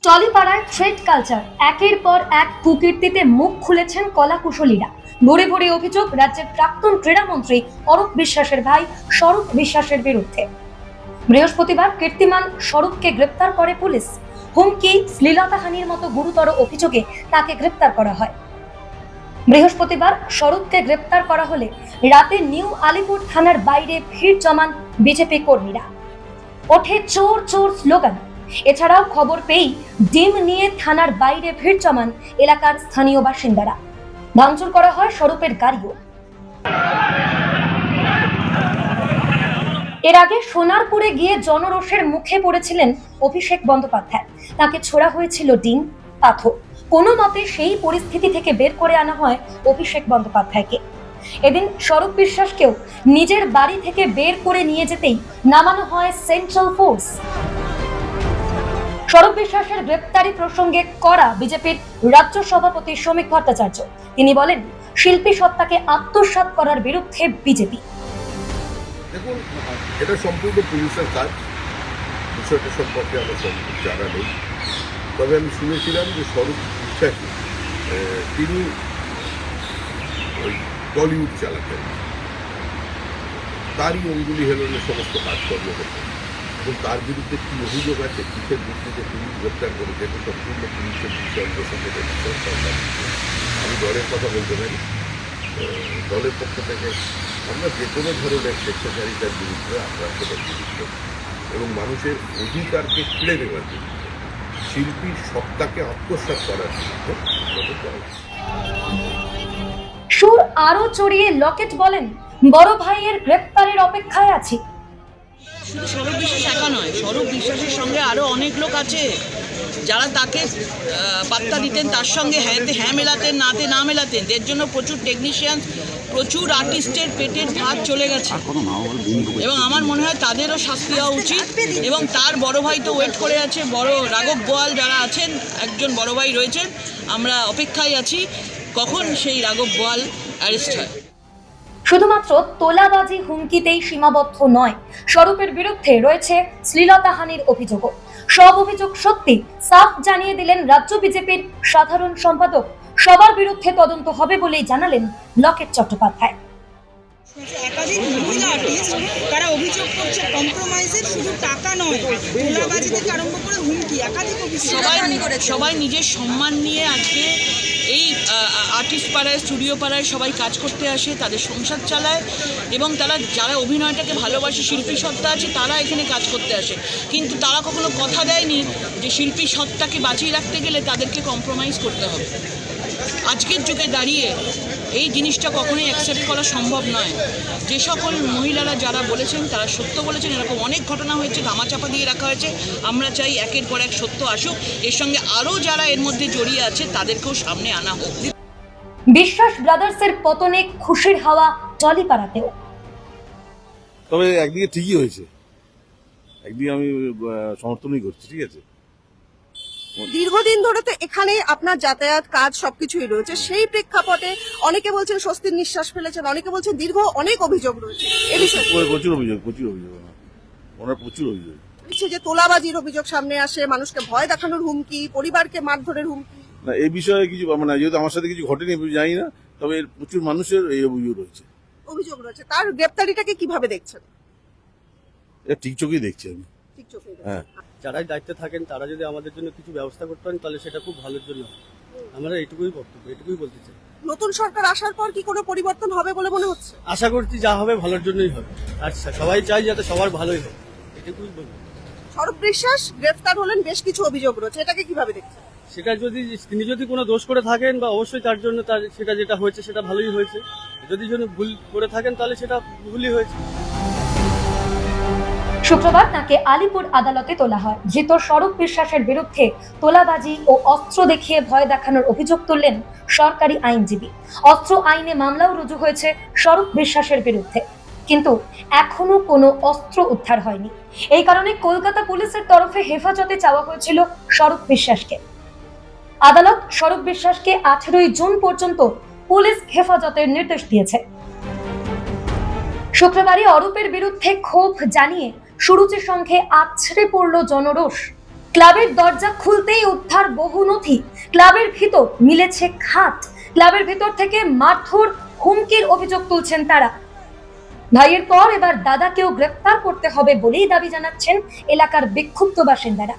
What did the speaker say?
টলিপাড়ায় thread culture, একের পর এক কুকীর্তিতে মুখ খুলেছেন কলা কুশলীরা। ভরে ভরে অভিযোগ রাজ্যের প্রাক্তন ক্রীড়ামন্ত্রী অরূপ বিশ্বাসের ভাই স্বরূপ বিশ্বাসের বিরুদ্ধে। বৃহস্পতিবার কীর্তিমান স্বরূপকে গ্রেপ্তার করে পুলিশ। হুমকি, শ্লীলতাহানির মতো গুরুতর অভিযোগে তাকে গ্রেপ্তার করা হয়। বৃহস্পতিবার স্বরূপকে গ্রেপ্তার করা হলে রাতে নিউ আলিপুর থানার বাইরে ভিড় জমান বিজেপি কর্মীরা। ওঠে চোর চোর স্লোগান। এছাড়াও খবর পেয়েই ডিম নিয়ে থানার বাইরে ভিড় জমান এলাকার স্থানীয় বাসিন্দারা। ভাঙচুর করা হয় স্বরূপের গাড়িও। এর আগে সোনারপুরে গিয়ে জনরোষের মুখে পড়েছিলেন অভিষেক বন্দ্যোপাধ্যায়। তাকে ছোড়া হয়েছিল ডিম, পাথর। কোনো মতে সেই পরিস্থিতি থেকে বের করে আনা হয় অভিষেক বন্দ্যোপাধ্যায়কে। এদিন স্বরূপ বিশ্বাসকেও নিজের বাড়ি থেকে বের করে নিয়ে যেতেই নামানো হয় সেন্ট্রাল ফোর্স। স্বরূপ বিশ্বাসের গ্রেপ্তারি প্রসঙ্গে কড়া বিজেপির রাজ্য সভাপতি শ্রমিক ভট্টাচার্য। তিনি বলেন, শিল্পী সত্তাকে আত্মসাৎ করার বিরুদ্ধে বিজেপি। দেখুন, এটা সম্পূর্ণ পুলিশের কাজ। বিষয়টা সম্পর্কে আমার জানা নেই, তবে আমি শুনেছিলাম যে স্বরূপ বিশ্বাসী তিনি ওই টলিউড চালাতেন, তারই অঙ্গুলি হেলনের সমস্ত কাজকর্ম হতো এবং তার বিরুদ্ধে কী অভিযোগ আছে, কিসের ভিত্তিতে পুলিশ গ্রেপ্তার করেছে, এটা সম্পূর্ণ পুলিশের বিষয়, প্রসঙ্গে সরকার। আমি দলের কথা বলতে পারি। দলের পক্ষ থেকে আমরা যে কোনো ধরনের স্বেচ্ছাচারিতার বিরুদ্ধে, আক্রান্ততার বিরুদ্ধে এবং মানুষের অধিকারকে কেড়ে নেওয়ার বিরুদ্ধে, শিল্পীর সত্তাকে আত্মসাৎ করার বিরুদ্ধে সুর আরো চড়িয়ে লকেট বলেন, বড় ভাইয়ের গ্রেপ্তারের অপেক্ষায় আছি। শুধু স্বরূপ বিশ্বাস একা নয়, স্বরূপ বিশ্বাসের সঙ্গে আরও অনেক লোক আছে যারা তাকে পাত্তা দিতেন, তার সঙ্গে হ্যাঁ মেলাতেন, নাতে না মেলাতেন। এর জন্য প্রচুর টেকনিশিয়ান, প্রচুর আর্টিস্টের পেটের ভাত চলে গেছে এবং আমার মনে হয় তাদেরও শাস্তি হওয়া উচিত। এবং তার বড় ভাই তো ওয়েট করে আছে, বড় রাঘব বোয়াল যারা আছেন, একজন বড় ভাই রয়েছেন, আমরা অপেক্ষায় আছি কখন সেই রাঘব বোয়াল অ্যারেস্ট হয়। শুধুমাত্র তোলাবাজি হুমকিতেই সীমাবদ্ধ নয়, স্বরূপের বিরুদ্ধে রয়েছে শ্লীলতাহানির অভিযোগও। সব অভিযোগ সত্যি সাফ জানিয়ে দিলেন রাজ্য বিজেপির সাধারণ সম্পাদক। সবার বিরুদ্ধে তদন্ত হবে বলেই জানালেন লকেট চট্টোপাধ্যায়। একাধিক মহিলা আর্টিস্ট তারা অভিযোগ করছে কম্প্রোমাইজের, শুধু টাকা নয়, তোলাবাজি থেকে আরম্ভ করে হুমকি, একাধিক অভিযোগ। সবাই নিজের সম্মান নিয়ে আজকে এই আর্টিস্ট পাড়ায়, স্টুডিও পাড়ায় সবাই কাজ করতে আসে, তাদের সংসার চালায় এবং তারা যারা অভিনয়টাকে ভালোবাসে, শিল্পী সত্তা আছে, তারা এখানে কাজ করতে আসে। কিন্তু তারা কখনো কথা দেয়নি যে শিল্পী সত্তাকে বাঁচিয়ে রাখতে গেলে তাদেরকে কম্প্রোমাইজ করতে হবে। আজকের যুগে দাঁড়িয়ে এই জিনিসটা কখনোই অ্যাকসেপ্ট করা সম্ভব নয়। যে সকল মহিলারা যারা বলেছেন তারা সত্য বলেছেন। এরকম অনেক ঘটনা হয়েছে, ধামাচাপা দিয়ে রাখা হয়েছে। আমরা চাই একের পর এক সত্য আসুক, এর সঙ্গে আরও যারা এর মধ্যে জড়িয়ে আছে তাদেরকেও সামনে আনা হোক। বিশ্বাস ব্রাদার্সের পতনে খুশির হাওয়া টলিপাড়াতেও। তবে একদিকে ঠিকই হয়েছে, একদিকে আমি সমর্থনই করছি। ঠিক আছে, দীর্ঘদিন ধরে তো এখানে আপনার যাতায়াত কাজ সবকিছুই রয়েছে, সেই প্রেক্ষাপটে অনেকে বলছেন স্বস্তির নিঃশ্বাস ফেলেছেন, অনেকে বলছেন দীর্ঘ অনেক অভিযোগ রয়েছে। এই বিষয়ে প্রচুর অভিযোগ ওনার প্রচুর অভিযোগ যে তোলাবাজির অভিযোগ সামনে আসে, মানুষকে ভয় দেখানোর হুমকি, পরিবারকে মারধরের হুমকি। না, এই বিষয়ে কিছু মানে যেহেতু আমার সাথে কিছু ঘটেনি জানি না, তবে প্রচুর মানুষের এই অভিযোগ রয়েছে। তার গ্রেপ্তারিটাকে কিভাবে দেখছেন? এটা ঠিক চোখেই দেখছি আমি। ঠিক চোখে। হ্যাঁ, যারাই দায়িত্বে থাকেন তারা যদি আমাদের জন্য কিছু ব্যবস্থা করতে পারেন তাহলে সেটা খুব ভালোর জন্য। আমরা এটুকুই বলতে চাই। নতুন সরকার আসার পর কি কোনো পরিবর্তন হবে বলে মনে হচ্ছে? আশা করছি যা হবে ভালোর জন্যই হবে। আচ্ছা, সবাই চাই যাতে সবার ভালোই হয়, এটুকুই বলবো। স্বরূপ বিশ্বাস গ্রেফতার হলেন, বেশ কিছু অভিযোগ রয়েছে, এটাকে কিভাবে দেখছেন? সেটা তিনি যদি কোনো দোষ করে থাকেন বা অবশ্যই তার জন্য সেটা যেটা হয়েছে সেটা ভালোই হয়েছে। যদি ভুল করে থাকেন তাহলে সেটা ভুলই হয়েছে। শুক্রবার তাকে আলিপুর আদালতে তোলা হয়। ধৃত স্বরূপ বিশ্বাসের বিরুদ্ধে তোলাবাজি ও অস্ত্র দেখিয়ে ভয় দেখানোর অভিযোগ তুললেন সরকারি আইনজীবী। অস্ত্র আইনে মামলাও রুজু হয়েছে স্বরূপ বিশ্বাসের বিরুদ্ধে, কিন্তু এখনো কোনো অস্ত্র উদ্ধার হয়নি। এই কারণে কলকাতা পুলিশের তরফে হেফাজতে চাওয়া হয়েছিল স্বরূপ বিশ্বাসকে। আদালত স্বরূপ বিশ্বাসকে 18 জুন পর্যন্ত পুলিশ হেফাজতের নির্দেশ দিয়েছে। শুক্রবারই অরূপের বিরুদ্ধে ক্ষোভ জানিয়ে সুরুচির সঙ্গে আছড়ে পড়ল জনরোষ। ক্লাবের দরজা খুলতেই উদ্ধার বহু নথি, ক্লাবের ভিতর মিলেছে খাট, ক্লাবের ভিতর থেকে মারধর হুমকির অভিযোগ তুলছেন তারা। ভাইয়ের পর এবার দাদাকেও গ্রেপ্তার করতে হবে বলেই দাবি জানাচ্ছেন এলাকার বিক্ষুব্ধ বাসিন্দারা।